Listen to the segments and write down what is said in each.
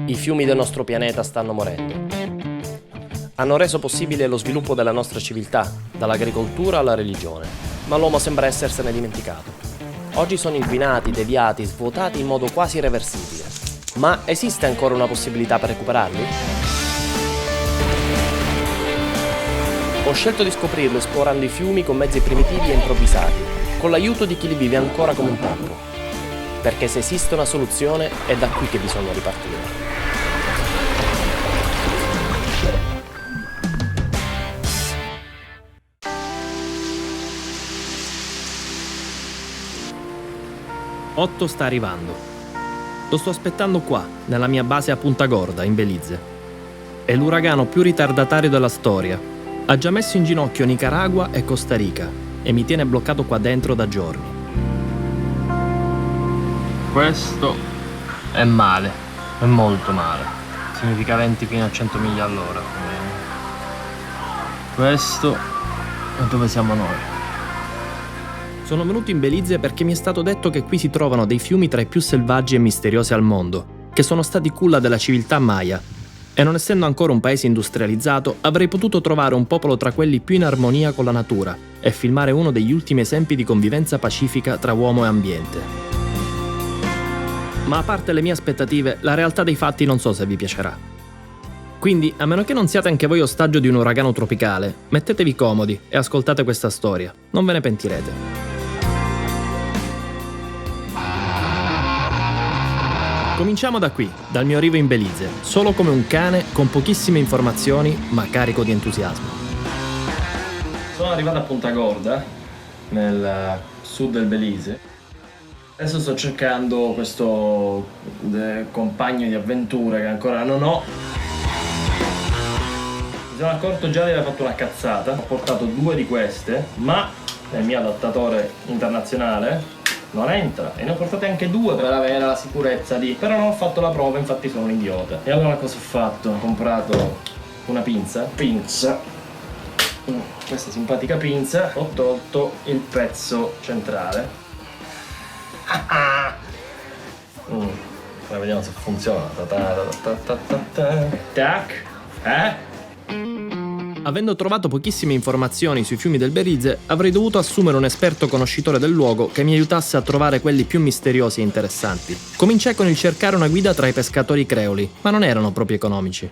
I fiumi del nostro pianeta stanno morendo. Hanno reso possibile lo sviluppo della nostra civiltà, dall'agricoltura alla religione, ma l'uomo sembra essersene dimenticato. Oggi sono inquinati, deviati, svuotati in modo quasi irreversibile. Ma esiste ancora una possibilità per recuperarli? Ho scelto di scoprirlo esplorando i fiumi con mezzi primitivi e improvvisati, con l'aiuto di chi li vive ancora come un tempo. Perché se esiste una soluzione è da qui che bisogna ripartire. Otto sta arrivando. Lo sto aspettando qua, nella mia base a Punta Gorda, in Belize. È l'uragano più ritardatario della storia. Ha già messo in ginocchio Nicaragua e Costa Rica e mi tiene bloccato qua dentro da giorni. Questo è male, è molto male. Significa 20 fino a 100 miglia all'ora. Questo è dove siamo noi. Sono venuto in Belize perché mi è stato detto che qui si trovano dei fiumi tra i più selvaggi e misteriosi al mondo, che sono stati culla della civiltà Maya. E non essendo ancora un paese industrializzato, avrei potuto trovare un popolo tra quelli più in armonia con la natura e filmare uno degli ultimi esempi di convivenza pacifica tra uomo e ambiente. Ma a parte le mie aspettative, la realtà dei fatti non so se vi piacerà. Quindi, a meno che non siate anche voi ostaggio di un uragano tropicale, mettetevi comodi e ascoltate questa storia. Non ve ne pentirete. Cominciamo da qui, dal mio arrivo in Belize, solo come un cane, con pochissime informazioni, ma carico di entusiasmo. Sono arrivato a Punta Gorda, nel sud del Belize. Adesso sto cercando questo compagno di avventure che ancora non ho. Mi sono accorto già di aver fatto una cazzata. Ho portato 2 di queste, ma nel mio adattatore internazionale non entra, e ne ho portate anche 2 per avere la sicurezza di... Però non ho fatto la prova, infatti sono un idiota. E allora cosa ho fatto? Ho comprato una pinza, questa simpatica pinza, ho tolto il pezzo centrale. Ora vediamo se funziona. Tac, Avendo trovato pochissime informazioni sui fiumi del Belize, avrei dovuto assumere un esperto conoscitore del luogo che mi aiutasse a trovare quelli più misteriosi e interessanti. Cominciai con il cercare una guida tra i pescatori creoli, ma non erano proprio economici.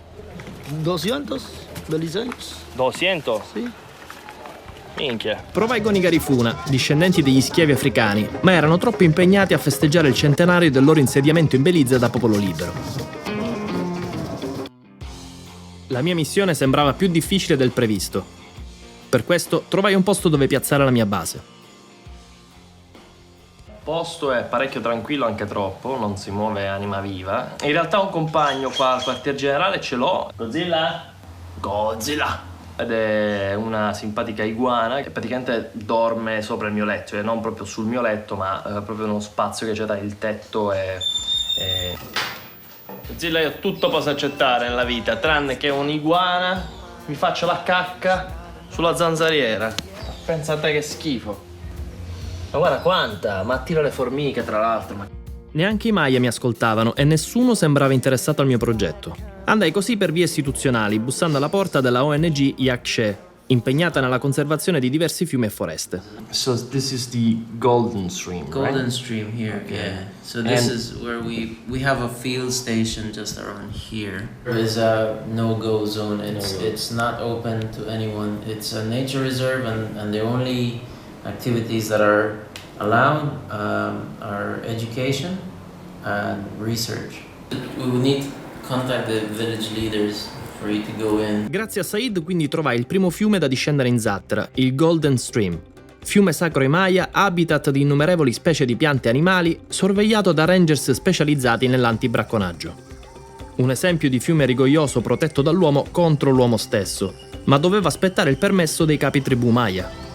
200 belizeños? 200? Sì. Minchia. Provai con i Garifuna, discendenti degli schiavi africani, ma erano troppo impegnati a festeggiare il centenario del loro insediamento in Belize da popolo libero. La mia missione sembrava più difficile del previsto. Per questo trovai un posto dove piazzare la mia base. Il posto è parecchio tranquillo, anche troppo, non si muove anima viva. In realtà un compagno qua al quartier generale ce l'ho. Godzilla! Ed è una simpatica iguana che praticamente dorme sopra il mio letto, cioè non proprio sul mio letto, ma proprio uno spazio che c'è tra il tetto e... Godzilla, io tutto posso accettare nella vita, tranne che un'iguana mi faccia la cacca sulla zanzariera. Pensa a te che schifo. Ma guarda quanta, ma attira le formiche tra l'altro. Neanche i Maya mi ascoltavano e nessuno sembrava interessato al mio progetto. Andai così per vie istituzionali, bussando alla porta della ONG Yakshe, impegnata nella conservazione di diversi fiumi e foreste. So this is the Golden Stream, Golden right? Stream here, Okay. yeah. So this And- is where we have a field station just around here. There is a no-go zone. It's not open to anyone. It's a nature reserve, and the only activities that are allowed are education and research. We will need to contact the village leaders for you to go in. Grazie a Said quindi trovai il primo fiume da discendere in Zattera, il Golden Stream. Fiume sacro ai Maya, habitat di innumerevoli specie di piante e animali, sorvegliato da rangers specializzati nell'antibracconaggio. Un esempio di fiume rigoglioso protetto dall'uomo contro l'uomo stesso, ma doveva aspettare il permesso dei capi tribù Maya.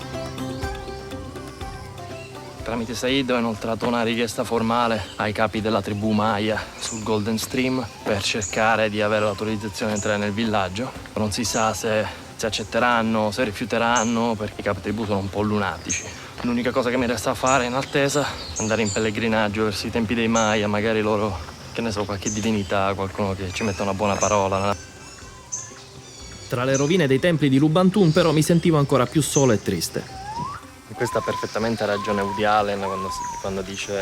Tramite Said ho inoltrato una richiesta formale ai capi della tribù Maya sul Golden Stream per cercare di avere l'autorizzazione di entrare nel villaggio. Non si sa se accetteranno, se rifiuteranno, perché i capi tribù sono un po' lunatici. L'unica cosa che mi resta a fare in attesa è andare in pellegrinaggio verso i tempi dei Maya, magari loro che ne so, qualche divinità, qualcuno che ci metta una buona parola. Tra le rovine dei templi di Lubantun però mi sentivo ancora più solo e triste. In questa ha perfettamente ragione Woody Allen quando dice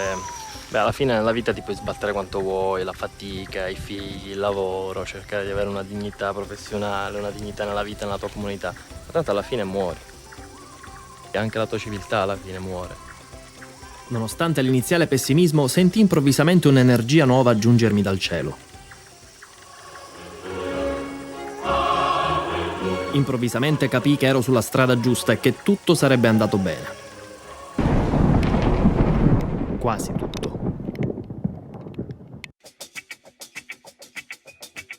beh, alla fine nella vita ti puoi sbattere quanto vuoi, la fatica, i figli, il lavoro, cercare di avere una dignità professionale, una dignità nella vita, nella tua comunità, ma tanto alla fine muori. E anche la tua civiltà alla fine muore. Nonostante l'iniziale pessimismo, sentii improvvisamente un'energia nuova giungermi dal cielo. Improvvisamente capii che ero sulla strada giusta e che tutto sarebbe andato bene. Quasi tutto.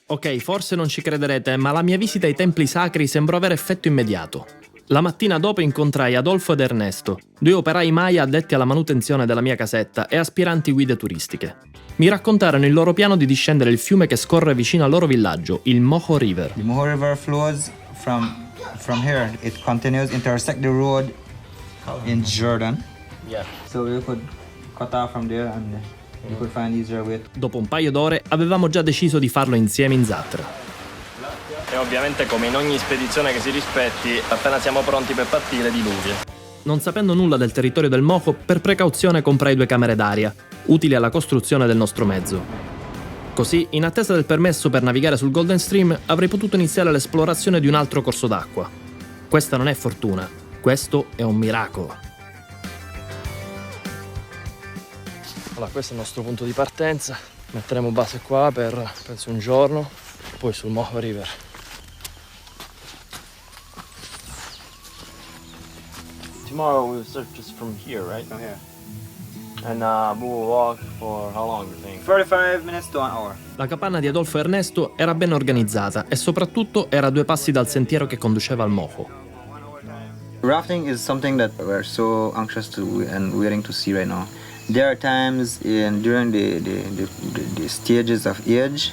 Ok, forse non ci crederete, ma la mia visita ai templi sacri sembrò avere effetto immediato. La mattina dopo incontrai Adolfo ed Ernesto, due operai Maya addetti alla manutenzione della mia casetta e aspiranti guide turistiche. Mi raccontarono il loro piano di discendere il fiume che scorre vicino al loro villaggio, il Moho River. The Moho River flows from here. It continues, intersect the road in Jordan. Yeah. So we could cut off from there and we could find easier way. Dopo un paio d'ore avevamo già deciso di farlo insieme in Zatra. E ovviamente come in ogni spedizione che si rispetti, appena siamo pronti per partire diluvia. Non sapendo nulla del territorio del Moho, per precauzione comprai 2 camere d'aria, utili alla costruzione del nostro mezzo. Così, in attesa del permesso per navigare sul Golden Stream, avrei potuto iniziare l'esplorazione di un altro corso d'acqua. Questa non è fortuna, questo è un miracolo. Allora, questo è il nostro punto di partenza. Metteremo base qua per, penso, un giorno, poi sul Moho River. Tomorrow we'll start just from here, right? From here. And we will walk for how long, you think? 45 minutes to 1 hour. La capanna di Adolfo e Ernesto era ben organizzata e soprattutto era a 2 passi dal sentiero che conduceva al Moho. Rafting is something that we're so anxious to and waiting to see right now. There are times during the stages of age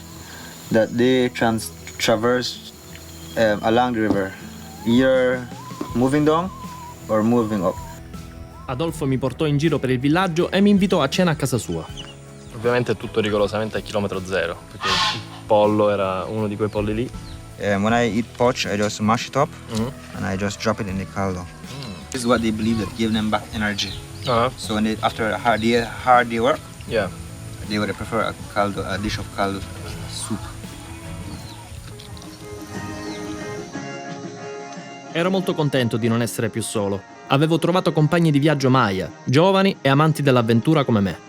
that they traverse along the river, either moving down or moving up. Adolfo mi portò in giro per il villaggio e mi invitò a cena a casa sua. Ovviamente tutto rigorosamente a chilometro zero, perché il pollo era uno di quei polli lì. When I eat poach, I just mash it up and I just drop it in the caldo. This is what they believe that give them back energy. So when after a hard day work, Yeah. they would prefer a dish of caldo soup. Ero molto contento di non essere più solo. Avevo trovato compagni di viaggio Maya, giovani e amanti dell'avventura come me.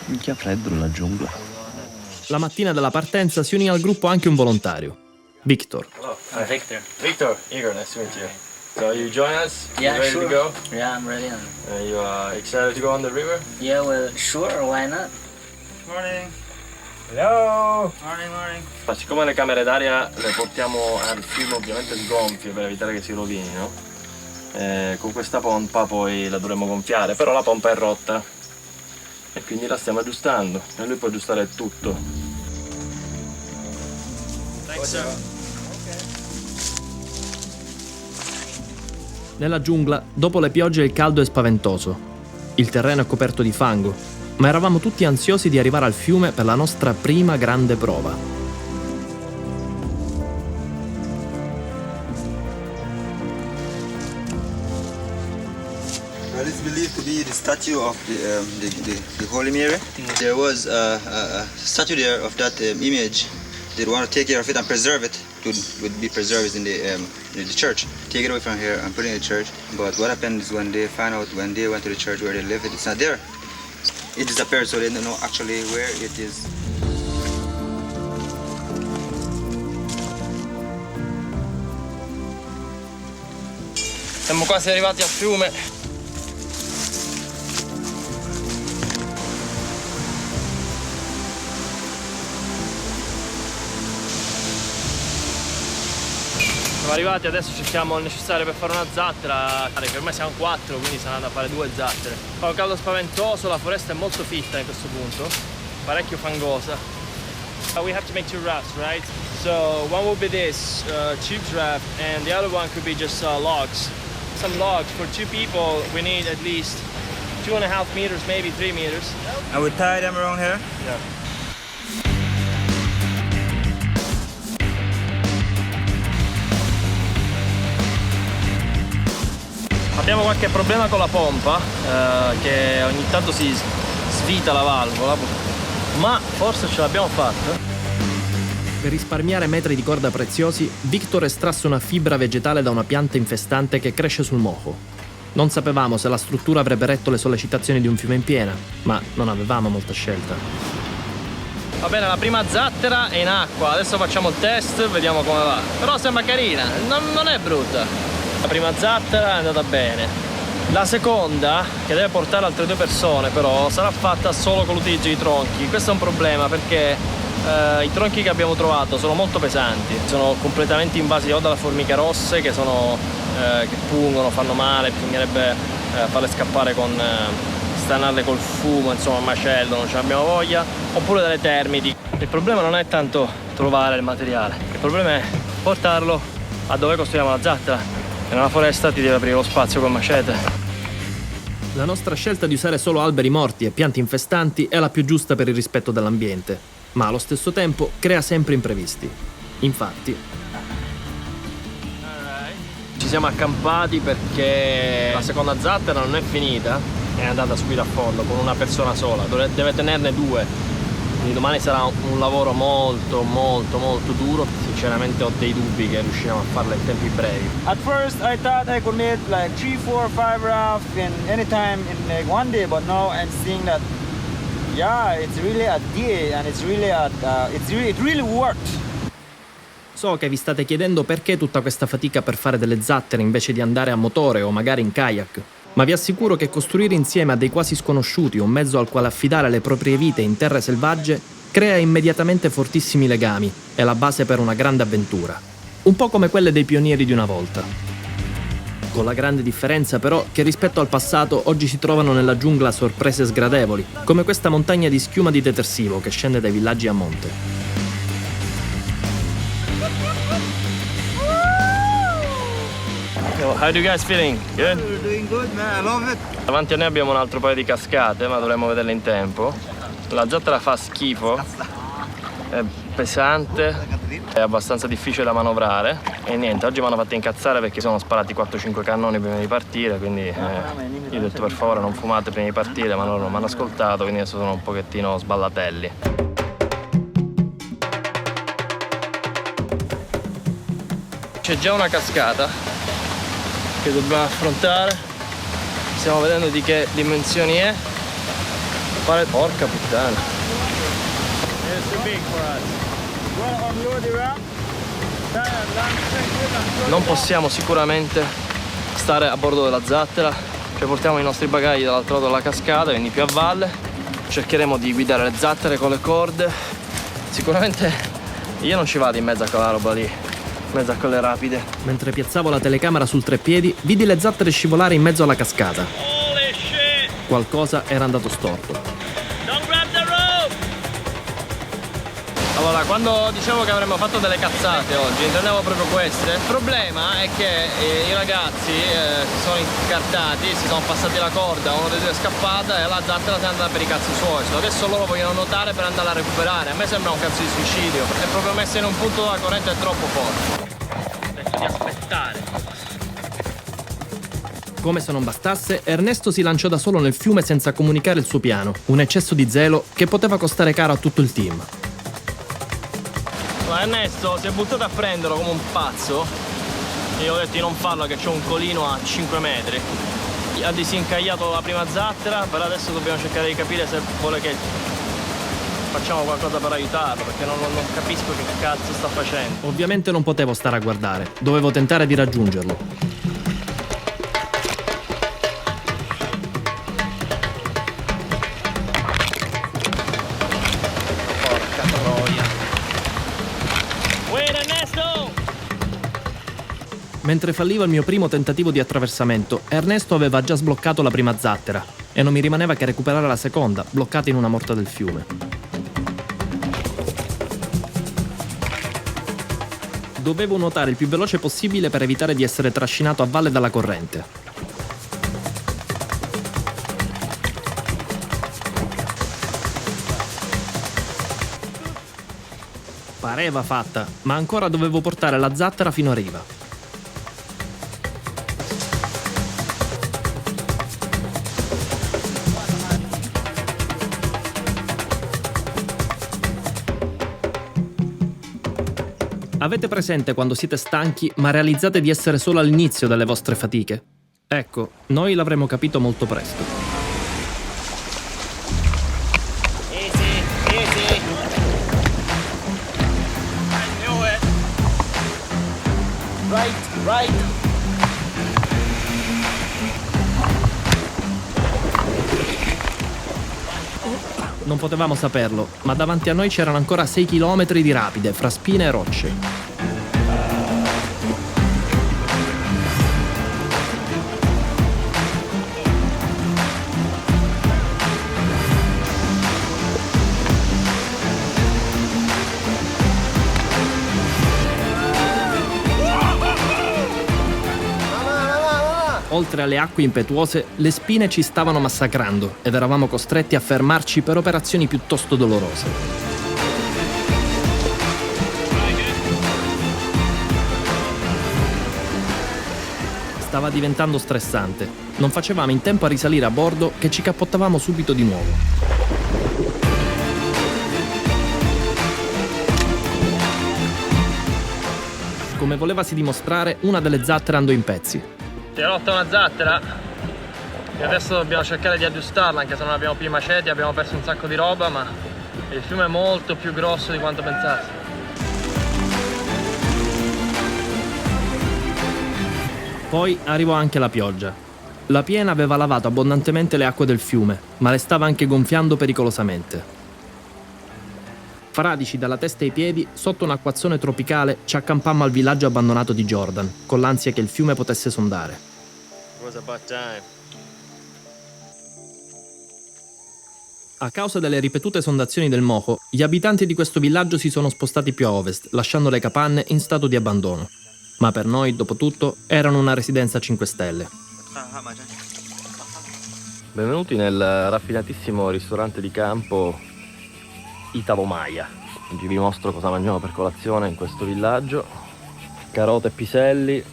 Minchia freddo nella giungla. La mattina della partenza si unì al gruppo anche un volontario, Victor. Hello. Victor. Victor, Igor, nice to meet you. So you join us? Yeah, you ready sure. to go? Yeah, I'm ready. You excited to go on the river? Yeah, well, sure, why not? Morning. Hello! Morning. Ma siccome le camere d'aria le portiamo al fiume ovviamente sgonfie per evitare che si rovinino, con questa pompa poi la dovremo gonfiare, però la pompa è rotta e quindi la stiamo aggiustando e lui può aggiustare tutto. Nella giungla, dopo le piogge il caldo è spaventoso. Il terreno è coperto di fango, ma eravamo tutti ansiosi di arrivare al fiume per la nostra prima grande prova. Well, it's believed to be the statue of the Holy Mary. There was a statue there of that image. They want to take care of it and preserve it. It would be preserved in the church. Take it away from here and put it in the church. But what happened is when they find out, when they went to the church where they live, it's not there. It disappeared, so they don't know actually where it is. Siamo quasi arrivati al fiume. Siamo arrivati, adesso cerchiamo il necessario per fare una zattera, che ormai siamo 4, quindi saranno da fare 2 zattere. Fa un caldo spaventoso, la foresta è molto fitta in questo punto, parecchio fangosa. We have to make 2 rafts, right? So one will be this tubes raft and the other one could be just logs. Some logs for 2 people we need at least 2.5 meters, maybe 3 meters. And we tie them around here. Abbiamo qualche problema con la pompa, che ogni tanto si svita la valvola, ma forse ce l'abbiamo fatta. Per risparmiare metri di corda preziosi, Victor estrasse una fibra vegetale da una pianta infestante che cresce sul moho. Non sapevamo se la struttura avrebbe retto le sollecitazioni di un fiume in piena, ma non avevamo molta scelta. Va bene, la prima zattera è in acqua, adesso facciamo il test, vediamo come va. Però sembra carina, non è brutta. La prima zattera è andata bene. La seconda, che deve portare altre 2 persone, però sarà fatta solo con l'utilizzo di tronchi. Questo è un problema perché i tronchi che abbiamo trovato sono molto pesanti, sono completamente invasi o dalle formiche rosse che pungono, fanno male, bisognerebbe farle scappare stanarle col fumo, insomma un macello, non ce n'abbiamo voglia, oppure dalle termiti. Il problema non è tanto trovare il materiale, il problema è portarlo a dove costruiamo la zattera. E nella foresta ti deve aprire lo spazio col macete. La nostra scelta di usare solo alberi morti e piante infestanti è la più giusta per il rispetto dell'ambiente, ma allo stesso tempo crea sempre imprevisti. Infatti, ci siamo accampati perché la seconda zattera non è finita, è andata subito a fondo con una persona sola, deve tenerne 2. Quindi domani sarà un lavoro molto duro. Sinceramente ho dei dubbi che riusciremo a farlo in tempi brevi. At first I thought I could make like 3, 4, 5 rafts in any time in like one day, but now I'm seeing that it's really a day and it really worked. so che vi state chiedendo perché tutta questa fatica per fare delle zattere invece di andare a motore o magari in kayak. Ma vi assicuro che costruire insieme a dei quasi sconosciuti un mezzo al quale affidare le proprie vite in terre selvagge crea immediatamente fortissimi legami, è la base per una grande avventura. Un po' come quelle dei pionieri di una volta. Con la grande differenza però che rispetto al passato oggi si trovano nella giungla sorprese sgradevoli, come questa montagna di schiuma di detersivo che scende dai villaggi a monte. How are you guys feeling? Good? We're doing good, man. I love it. Davanti a noi abbiamo un altro paio di cascate, ma dovremmo vederle in tempo. La zattera fa schifo, è pesante, è abbastanza difficile da manovrare e niente, oggi mi hanno fatto incazzare perché sono sparati 4-5 cannoni prima di partire, quindi io ho detto per favore non fumate prima di partire, ma loro non mi hanno ascoltato, quindi adesso sono un pochettino sballatelli. C'è già una cascata che dobbiamo affrontare, stiamo vedendo di che dimensioni è. Porca puttana. Non possiamo sicuramente stare a bordo della zattera, cioè portiamo i nostri bagagli dall'altro lato della cascata, quindi più a valle. Cercheremo di guidare le zattere con le corde. Sicuramente io non ci vado in mezzo a quella roba lì, in mezzo a quelle rapide. Mentre piazzavo la telecamera sul treppiedi, vidi le zattere scivolare in mezzo alla cascata. Holy shit! Qualcosa era andato storto. Don't grab the rope! Allora, quando dicevo che avremmo fatto delle cazzate oggi, intendevo proprio queste. Il problema è che i ragazzi si sono incartati, si sono passati la corda, uno dei due è scappata e la zattera si è andata per i cazzi suoi. Adesso loro vogliono nuotare per andare a recuperare. A me sembra un cazzo di suicidio. È proprio messa in un punto dove la corrente è troppo forte. Ho detto di aspettare. Come se non bastasse, Ernesto si lanciò da solo nel fiume senza comunicare il suo piano, un eccesso di zelo che poteva costare caro a tutto il team. Ma Ernesto si è buttato a prenderlo come un pazzo. Io ho detto di non farlo che c'è un colino a 5 metri. Ha disincagliato la prima zattera, però adesso dobbiamo cercare di capire se vuole che facciamo qualcosa per aiutarlo, perché non capisco che cazzo sta facendo. Ovviamente non potevo stare a guardare, dovevo tentare di raggiungerlo. Mentre falliva il mio primo tentativo di attraversamento, Ernesto aveva già sbloccato la prima zattera e non mi rimaneva che recuperare la seconda, bloccata in una morta del fiume. Dovevo nuotare il più veloce possibile per evitare di essere trascinato a valle dalla corrente. Pareva fatta, ma ancora dovevo portare la zattera fino a riva. Avete presente quando siete stanchi ma realizzate di essere solo all'inizio delle vostre fatiche? Ecco, noi l'avremo capito molto presto. Easy, easy. I knew it. Right. Non potevamo saperlo, ma davanti a noi c'erano ancora 6 chilometri di rapide, fra spine e rocce. Oltre alle acque impetuose, le spine ci stavano massacrando ed eravamo costretti a fermarci per operazioni piuttosto dolorose. Stava diventando stressante. Non facevamo in tempo a risalire a bordo che ci cappottavamo subito di nuovo. Come volevasi dimostrare, una delle zattere andò in pezzi. Ti è rotta una zattera e adesso dobbiamo cercare di aggiustarla, anche se non abbiamo più i maceti, abbiamo perso un sacco di roba, ma il fiume è molto più grosso di quanto pensassi. Poi arrivò anche la pioggia. La piena aveva lavato abbondantemente le acque del fiume, ma le stava anche gonfiando pericolosamente. Fradici dalla testa ai piedi, sotto un acquazzone tropicale ci accampammo al villaggio abbandonato di Jordan, con l'ansia che il fiume potesse sondare. It was about time. A causa delle ripetute sondazioni del Moho, gli abitanti di questo villaggio si sono spostati più a ovest, lasciando le capanne in stato di abbandono. Ma per noi, dopo tutto, erano una residenza a 5 stelle. Benvenuti nel raffinatissimo ristorante di campo Italo Maya. Oggi vi mostro cosa mangiamo per colazione in questo villaggio. Carote e piselli,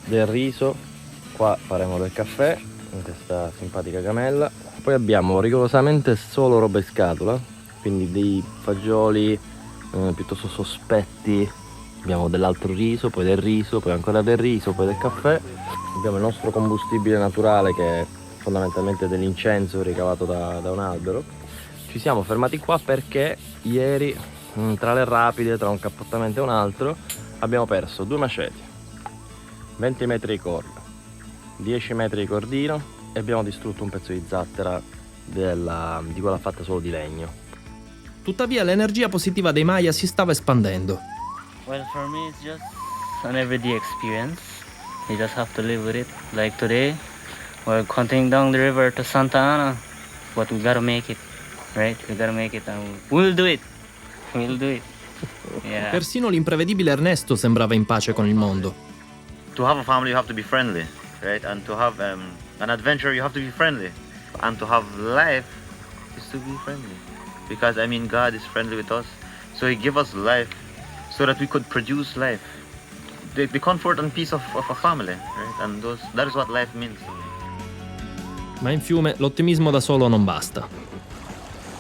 del riso, qua faremo del caffè in questa simpatica camella. Poi abbiamo rigorosamente solo roba in scatola, quindi dei fagioli piuttosto sospetti. Abbiamo dell'altro riso, poi del riso, poi ancora del riso, poi del caffè. Abbiamo il nostro combustibile naturale che è fondamentalmente dell'incenso ricavato da un albero. Ci siamo fermati qua perché ieri tra le rapide, tra un cappottamento e un altro, abbiamo perso 2 maceti, 20 metri di corda, 10 metri di cordino e abbiamo distrutto un pezzo di zattera di quella fatta solo di legno. Tuttavia l'energia positiva dei Maya si stava espandendo. Well, for me, it's just an everyday experience. You just have to live with it. Like today, we're continuing down the river to Santa Ana, but we gotta make it, right? We gotta make it, and we'll do it. We'll do it. Yeah. Persino l'imprevedibile Ernesto sembrava in pace con il mondo. To have a family, you have to be friendly, right? And to have an adventure, you have to be friendly. And to have life is to be friendly. Because, I mean, God is friendly with us. So He gave us life so that we could produce life. The comfort and peace of a family, right? And that is what life means to me. Ma in fiume l'ottimismo da solo non basta.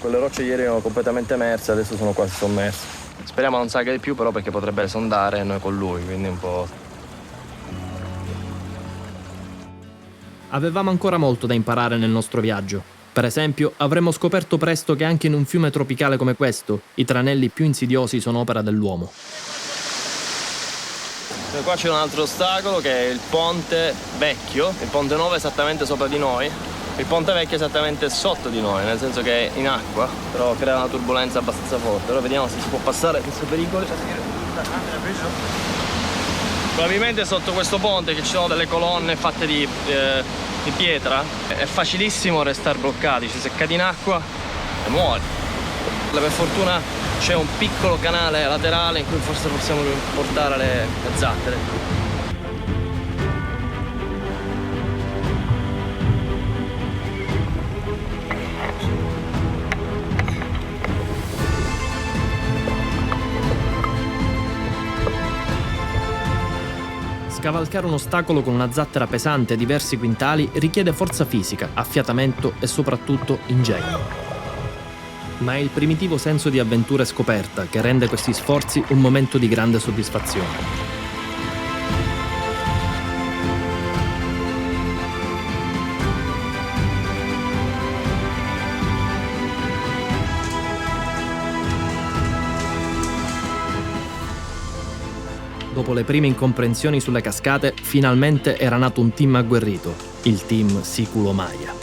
Quelle rocce ieri erano completamente emerse, adesso sono quasi sommerse. Speriamo non salga di più però perché potrebbe sondare noi con lui, quindi un po'... Avevamo ancora molto da imparare nel nostro viaggio. Per esempio, avremmo scoperto presto che anche in un fiume tropicale come questo, i tranelli più insidiosi sono opera dell'uomo. Qua c'è un altro ostacolo che è il ponte vecchio, il ponte nuovo è esattamente sopra di noi, il ponte vecchio è esattamente sotto di noi, nel senso che è in acqua, però crea una turbolenza abbastanza forte. Ora vediamo se si può passare senza pericoli. Probabilmente sotto questo ponte che ci sono delle colonne fatte di pietra, è facilissimo restare bloccati, ci seccati in acqua e muori. Per fortuna c'è un piccolo canale laterale in cui forse possiamo portare le zattere. Scavalcare un ostacolo con una zattera pesante a diversi quintali richiede forza fisica, affiatamento e soprattutto ingegno. Ma è il primitivo senso di avventura e scoperta che rende questi sforzi un momento di grande soddisfazione. Dopo le prime incomprensioni sulle cascate, finalmente era nato un team agguerrito, il team Siculo Maya.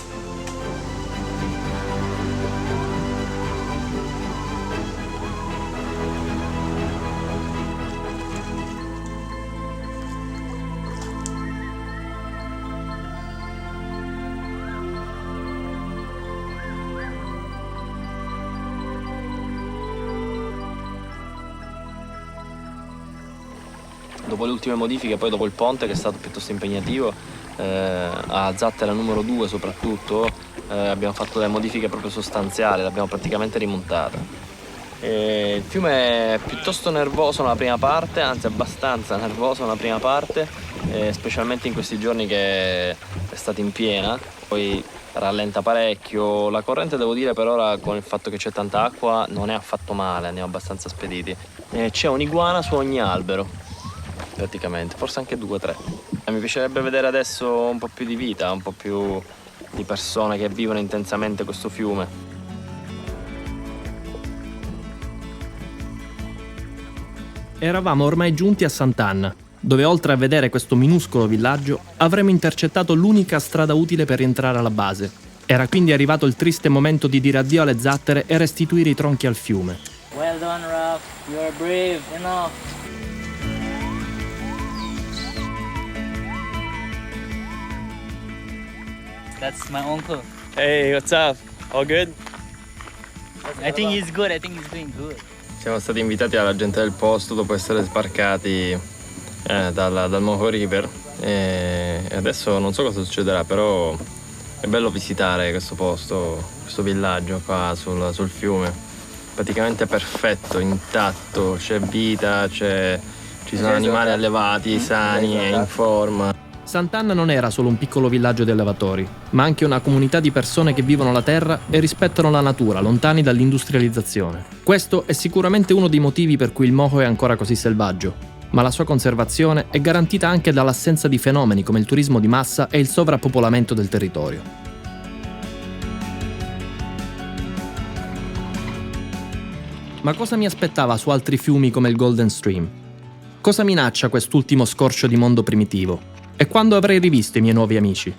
Dopo le ultime modifiche, poi dopo il ponte che è stato piuttosto impegnativo, a zattera numero 2 soprattutto, abbiamo fatto delle modifiche proprio sostanziali, l'abbiamo praticamente rimontata. Il fiume è piuttosto nervoso nella prima parte, anzi abbastanza nervoso nella prima parte, specialmente in questi giorni che è stato in piena, poi rallenta parecchio. La corrente, devo dire, per ora, con il fatto che c'è tanta acqua, non è affatto male, andiamo abbastanza spediti. C'è un'iguana su ogni albero, praticamente, forse anche 2 o 3. Mi piacerebbe vedere adesso un po' più di vita, un po' più di persone che vivono intensamente questo fiume. Eravamo ormai giunti a Sant'Anna, dove oltre a vedere questo minuscolo villaggio avremmo intercettato l'unica strada utile per rientrare alla base. Era quindi arrivato il triste momento di dire addio alle zattere e restituire i tronchi al fiume. Well done, Ralph. You are brave enough. That's my uncle. Hey, what's up? All good? I think he's good. I think he's doing good. Siamo stati invitati dalla gente del posto dopo essere sbarcati dal Moho River e adesso non so cosa succederà, però è bello visitare questo posto, questo villaggio qua sul fiume. Praticamente perfetto, intatto, c'è vita, ci sono animali allevati, sani e in forma. Sant'Anna non era solo un piccolo villaggio di allevatori, ma anche una comunità di persone che vivono la terra e rispettano la natura, lontani dall'industrializzazione. Questo è sicuramente uno dei motivi per cui il Moho è ancora così selvaggio, ma la sua conservazione è garantita anche dall'assenza di fenomeni come il turismo di massa e il sovrappopolamento del territorio. Ma cosa mi aspettava su altri fiumi come il Golden Stream? Cosa minaccia quest'ultimo scorcio di mondo primitivo? E quando avrei rivisto i miei nuovi amici?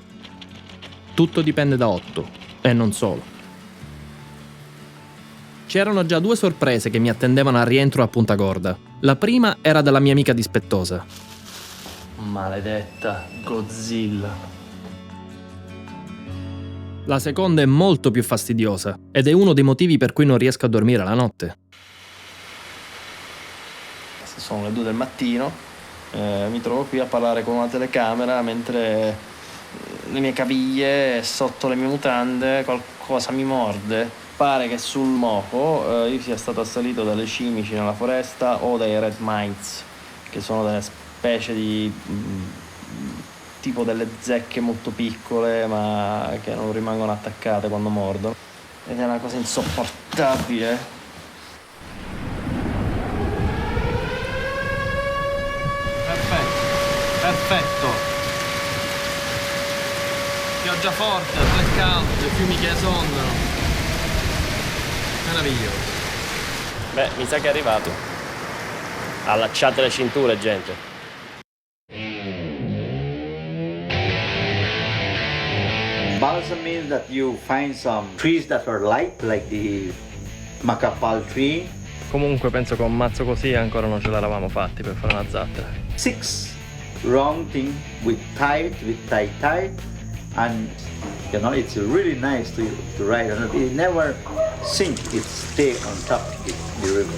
Tutto dipende da Otto, e non solo. C'erano già 2 sorprese che mi attendevano al rientro a Punta Gorda. La prima era della mia amica dispettosa. Maledetta Godzilla. La seconda è molto più fastidiosa, ed è uno dei motivi per cui non riesco a dormire la notte. Sono le 2 del mattino. Mi trovo qui a parlare con una telecamera mentre le mie caviglie sotto le mie mutande qualcosa mi morde. Pare che sul Moho io sia stato assalito dalle cimici nella foresta o dai red mites, che sono delle specie di tipo delle zecche molto piccole ma che non rimangono attaccate quando mordono, ed è una cosa insopportabile. Perfetto. Pioggia forte, blackout, fiumi che esondano. Meraviglioso. Beh, mi sa che è arrivato. Allacciate le cinture, gente. Balsam means that you find some trees that are light, like the macapal tree. Comunque penso che un mazzo così ancora non ce l'eravamo fatti per fare una zattera. 6 round thing with tight, and you know it's really nice to ride, and it never sink, it stay on top of the river.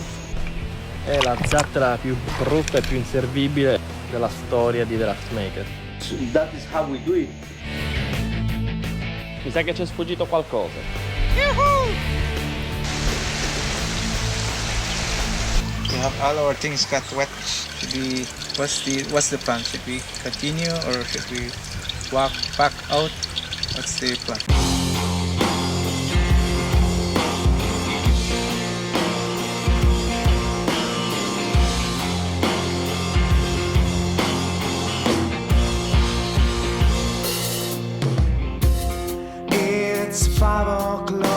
È la zattera più brutta e più inservibile della storia di The Raftmaker. So that is how we do it. Mi sa che c'è sfuggito qualcosa. We have all our things got wet to be What's the plan? Should we continue or should we walk back out? What's the plan? It's 5 o'clock.